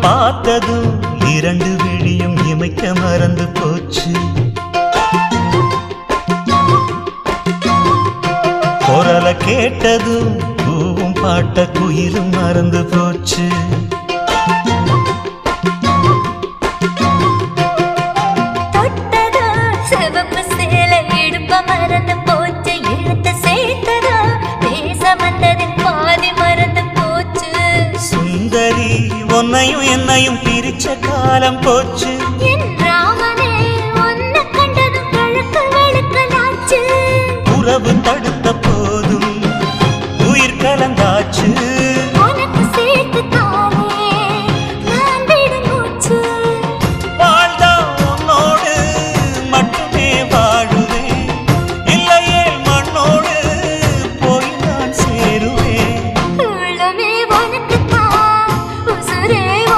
பார்த்ததும் இரண்டு விழியும் இமைக்க மறந்து போச்சு. குரலை கேட்டதும் பூவும் பாட்ட குயிலும் மறந்து போச்சு. சுந்தரி உன்னையும் என்னையும் பிரிச்ச காலம் போச்சு. உறவு தடுத்த போதும் உயிர் கலந்தாச்சு.